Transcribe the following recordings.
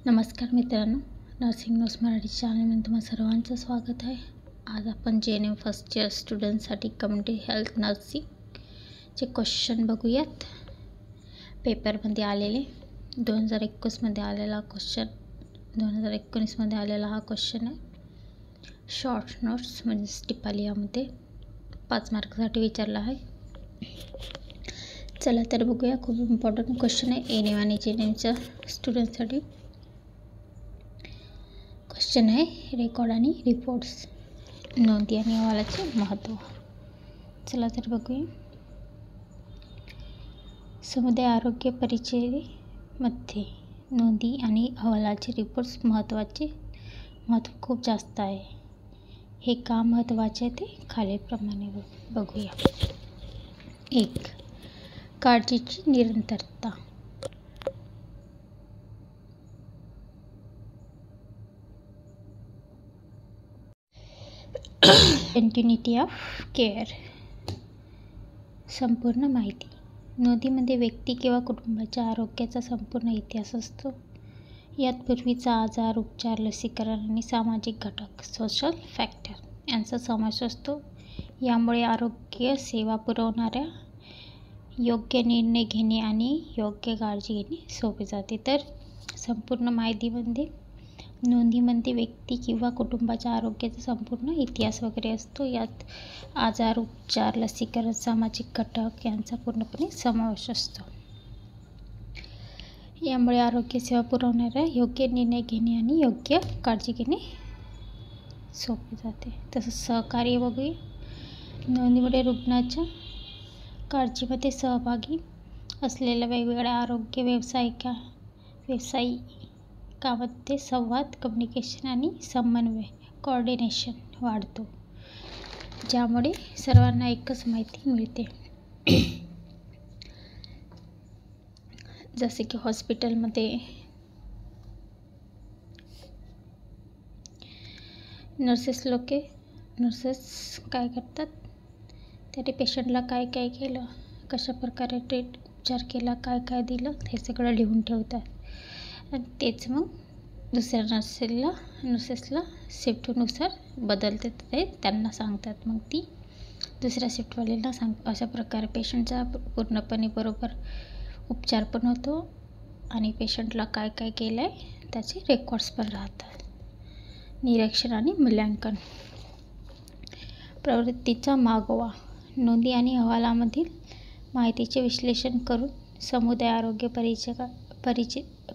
नमस्कार मित्रांनो, nursing notes Marathi चॅनलमध्ये तुम्हा सर्वांचं स्वागत आहे. आज आपण JNM फर्स्ट इयर स्टुडंटसाठी कम्युनिटी हेल्थ नर्सिंगचे क्वेश्चन बघूयात. पेपरमध्ये आलेले 2021मध्ये आलेला क्वेश्चन, 2019मध्ये आलेला हा क्वेश्चन आहे. शॉर्ट नोट्स म्हणजे टिपालियामध्ये 5 मार्कसाठी विचारला आहे. चला तर बघूया. खूप इम्पॉर्टंट क्वेश्चन आहे NM आणि JNMच्या स्टुडंटसाठी. क्वेश्चन आहे रेकॉर्ड आणि रिपोर्ट्स, नोंदी आणि अहवालाचे महत्त्व. चला तर बघूया. समुदाय आरोग्य परिचयमध्ये नोंदी आणि अहवालाचे रिपोर्ट्स महत्त्व खूप जास्त आहे. हे का महत्त्वाचे आहे ते खालीलप्रमाणे बघूया. 1. काळजीची निरंतरता. Continuity of care. संपूर्ण माहिती. नोंदीमध्ये व्यक्ती किंवा कुटुंबाच्या आरोग्याचा संपूर्ण इतिहास असतो. यात पूर्वीचा आजार, उपचार, लसीकरण आणि सामाजिक घटक सोशल फॅक्टर यांचा समावेश असतो. यामुळे आरोग्य सेवा पुरवणाऱ्या योग्य निर्णय घेणे आणि योग्य काळजी घेणे सोपे जाते. तर संपूर्ण माहितीमध्ये नोंदीमध्ये व्यक्ती किंवा कुटुंबाच्या आरोग्याचा संपूर्ण इतिहास वगैरे असतो. यात आजार, उपचार, लसीकरण, सामाजिक घटक यांचा पूर्णपणे समावेश असतो. यामुळे आरोग्य सेवा पुरवणाऱ्या योग्य निर्णय घेणे आणि योग्य काळजी घेणे सोपे जाते. तसंच सहकार्य बघूया. नोंदीमुळे रुग्णाच्या काळजीमध्ये सहभागी असलेल्या वेगवेगळ्या आरोग्य व्यावसायिकांमध्ये संवाद, कम्युनिकेशन आणि समन्वय कोऑर्डिनेशन वाढतो, ज्यामुळे सर्वांना एकच माहिती मिळते. जसे की हॉस्पिटलमध्ये नर्सेस काय करतात, त्या पेशंटला काय केलं, कशा प्रकारे उपचार केला, काय दिलं, हे सगळं लिहून ठेवतात. आणि तेच मग दुसऱ्या नर्सेसला शिफ्टनुसार बदलते, ते त्यांना सांगतात. मग ती दुसऱ्या शिफ्टवाल्याला सांगतात. अशा प्रकारे पेशंटचा पूर्णपणे बरोबर उपचार पण होतो आणि पेशंटला काय केलं आहे त्याचे रेकॉर्ड्स पण राहतात. निरीक्षण आणि मूल्यांकन. प्रवृत्तीचा मागोवा. नोंदी आणि अहवालामधील माहितीचे विश्लेषण करून समुदाय आरोग्य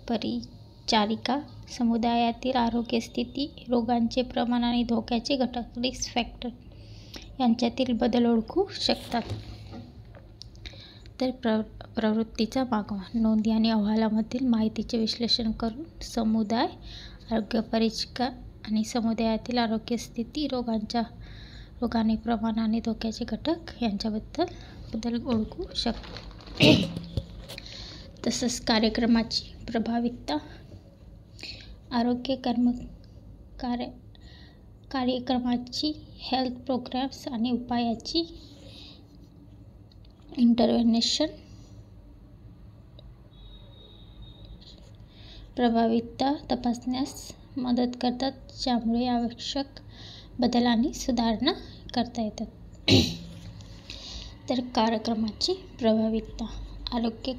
परिचारिका समुदायातील आरोग्य स्थिती, रोगांचे प्रमाण आणि धोक्याचे घटक रिस्क फॅक्टर यांच्यातील बदल ओळखू शकतात. तर प्रवृत्तीचा मागोवा. नोंदी आणि अहवालामधील माहितीचे विश्लेषण करून समुदाय आरोग्य परिचारिका आणि समुदायातील आरोग्य स्थिती, रोगाने प्रमाण आणि धोक्याचे घटक यांच्याबद्दल बदल ओळखू शकतो. तसंच कार्यक्रमाची प्रभावीता. आरोग्य कार्यक्रमाची हेल्थ प्रोग्राम्स आणि उपायाची इंटरव्हेन्शन प्रभावीता तपासण्यास मदत करतात, ज्यामुळे आवश्यक बदल आणि सुधारणा करता येतात. तर कार्यक्रमाची प्रभावीता. आरोग्य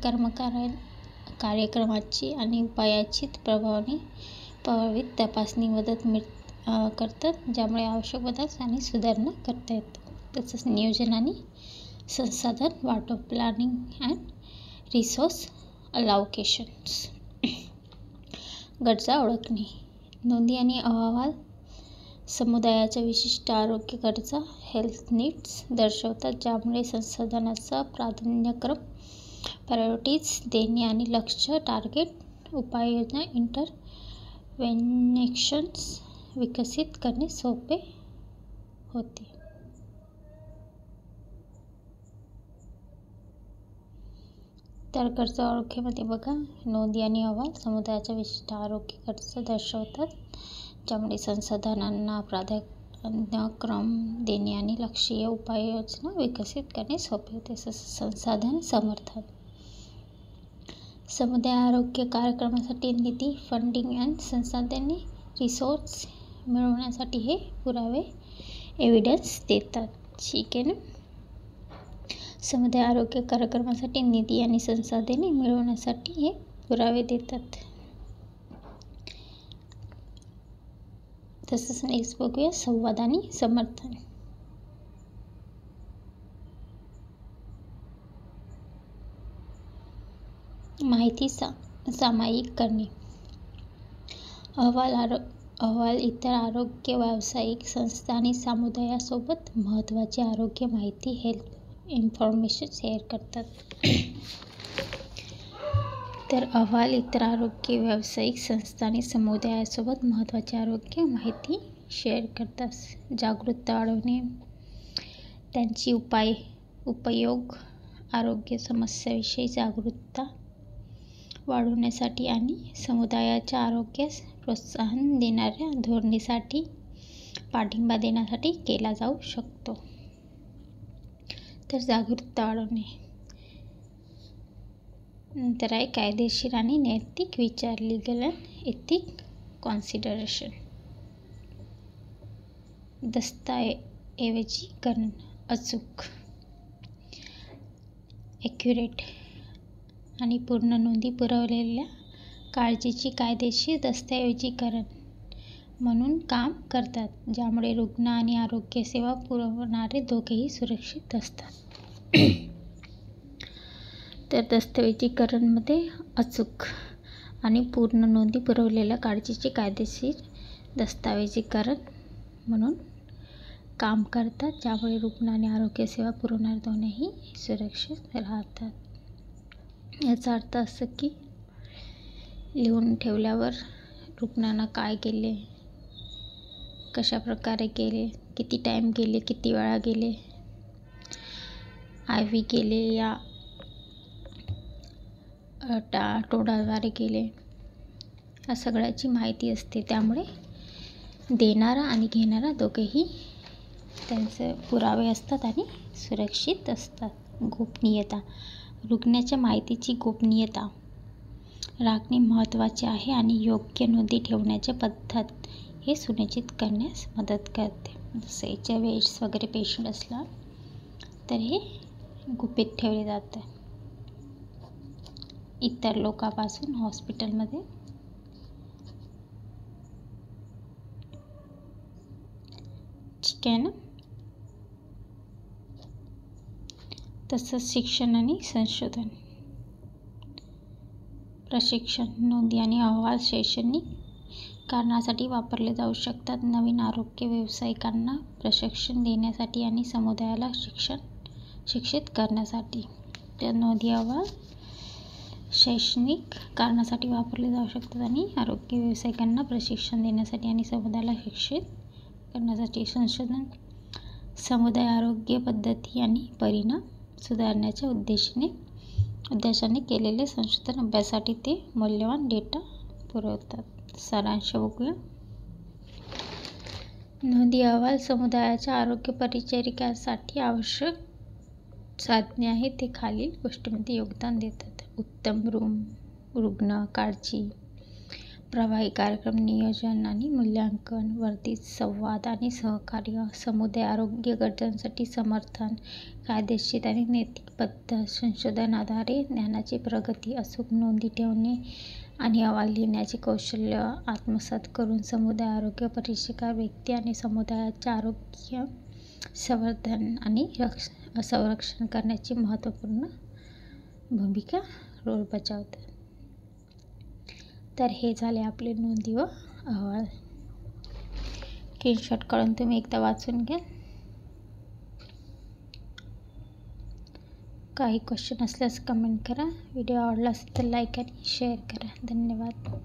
कार्यक्रमाची आणि उपायाची प्रभावित तपासणी मदत करतात, ज्यामुळे आवश्यक बदल आणि सुधारणा करता येतात. तसंच नियोजन आणि संसाधन वाटप. Planning and resource allocations. गरजा ओळखणे. नोंदी आणि अहवाल समुदायाच्या विशिष्ट आरोग्य गरजा हेल्थ नीड्स दर्शवतात, ज्यामुळे संसाधनाचा प्राधान्यक्रम प्रायोरिटीज देणे आणि लक्ष्य टार्गेट उपाययोजना इंटरव्हेन्शन्स विकसित करणे सोपे होते. तर गरजा ओळखीमध्ये बघा, नोंदी आणि अहवाल समुदायाच्या विशिष्ट आरोग्य गरजा दर्शवतात, ज्यामुळे संसाधनांना प्राधान्यक्रम देणे आणि लक्ष्यीय उपाययोजना विकसित करणे सोपे होते. संसाधन समर्थन. समुदाय आरोग्य कार्यक्रमासाठी निधी, फंडिंग अँड संसाधने, रिसोर्स मिळवण्यासाठी हे पुरावे एव्हिडन्स देतात. ठीक आहे ना. समुदाय आरोग्य कार्यक्रमासाठी निधी आणि संसाधने मिळवण्यासाठी हे पुरावे देतात. तसंच नेक्स्ट बघूया संवाद आणि समर्थन. माहिती सामायिक करणे. अहवाल इतर आरोग्य व्यावसायिक संस्था आणि समुदायासोबत महत्त्वाची आरोग्य माहिती हेल्थ इन्फॉर्मेशन शेअर करतात. तर अहवाल इतर आरोग्य व्यावसायिक संस्था आणि समुदायासोबत महत्त्वाची आरोग्य माहिती शेअर करतात. जागरूकता वाढवणे. त्यांची उपयोग आरोग्य समस्याविषयी जागरूकता वाढवण्यासाठी आणि समुदायाच्या आरोग्यास प्रोत्साहन देणाऱ्या धोरणेसाठी पाठिंबा देण्यासाठी केला जाऊ शकतो. तर जागरूकता वाढवणे. नंतर आहे कायदेशीर आणि नैतिक विचार, लीगल अँड एथिक कॉन्सिडरेशन. दस्तऐवजीकरण अचूक, ॲक्युरेट आणि पूर्ण नोंदी पुरवलेल्या काळजीची कायदेशीर दस्तऐवजीकरण म्हणून काम करतात, ज्यामुळे रुग्ण आणि आरोग्य सेवा पुरवणारे दोघेही सुरक्षित असतात. तर दस्तऐवजीकरणमध्ये अचूक आणि पूर्ण नोंदी पुरवलेल्या काळजीचे कायदेशीर दस्तऐवजीकरण म्हणून काम करतात, ज्यामुळे रुग्ण आणि आरोग्य सेवा पुरवणारे दोन्हीही सुरक्षित राहतात. याचा अर्थ असं की लिहून ठेवल्यावर रुग्णानं काय केले, कशा प्रकारे केले, किती टाईम गेले, किती वेळा गेले, IV केले या टोळाद्वारे केले, या सगळ्याची माहिती असते. त्यामुळे देणारा आणि घेणारा दोघेही त्यांचे पुरावे असतात आणि सुरक्षित असतात. गोपनीयता. रुग्णाच्या माहितीची गोपनीयता राखणे महत्त्वाचे आहे आणि योग्य नोंदी ठेवण्याची पद्धत हे सुनिश्चित करण्यास मदत करते. जसं HIV वगैरे पेशंट असला तर हे गुपित ठेवले जातं इतर लोकांपासून हॉस्पिटलमध्ये. ठीक आहे ना. तसंच शिक्षण आणि संशोधन. प्रशिक्षण, नोंदी आणि अहवाल शैक्षणिक कारणासाठी वापरले जाऊ शकतात. नवीन आरोग्य व्यावसायिकांना प्रशिक्षण देण्यासाठी आणि समुदायाला शिक्षित करण्यासाठी. त्या नोंदी अहवाल शैक्षणिक कारणासाठी वापरले जाऊ शकतात आणि आरोग्य व्यावसायिकांना प्रशिक्षण देण्यासाठी आणि समुदायाला शिक्षित करण्यासाठी. संशोधन, समुदाय आरोग्य पद्धती आणि परिणाम सुधारण्याच्या उद्देशाने केलेले संशोधन अभ्यासासाठी ते मौल्यवान डेटा पुरवतात. सारांश बघूया. नोंदी अहवाल समुदायाच्या आरोग्य परिचारिकांसाठी आवश्यक साधने आहेत. ते खालील गोष्टींमध्ये योगदान देतात. उत्तम रुग्ण काळजी, प्रभावी कार्यक्रम नियोजन आणि मूल्यांकन, वर्धित संवाद आणि सहकार्य, समुदाय आरोग्य गरजांसाठी समर्थन, कायदेशीर आणि नैतिक पद्धत, संशोधन आधारे ज्ञानाची प्रगती, अचूक नोंदी ठेवणे आणि अहवाल लिहिण्याचे कौशल्य आत्मसात करून समुदाय आरोग्य परिचारिका व्यक्ती आणि समुदायाच्या आरोग्य संवर्धन आणि संरक्षण करण्याची महत्त्वपूर्ण भूमिका रोल बजावतात. तर हे झाले आपले नोंदी व अहवाल. स्क्रीनशॉट काढून तुम्ही एकदा वाचून घ्या. काही क्वेश्चन असल्यास कमेंट करा. व्हिडिओ आवडला असेल तर लाईक आणि शेअर करा. धन्यवाद.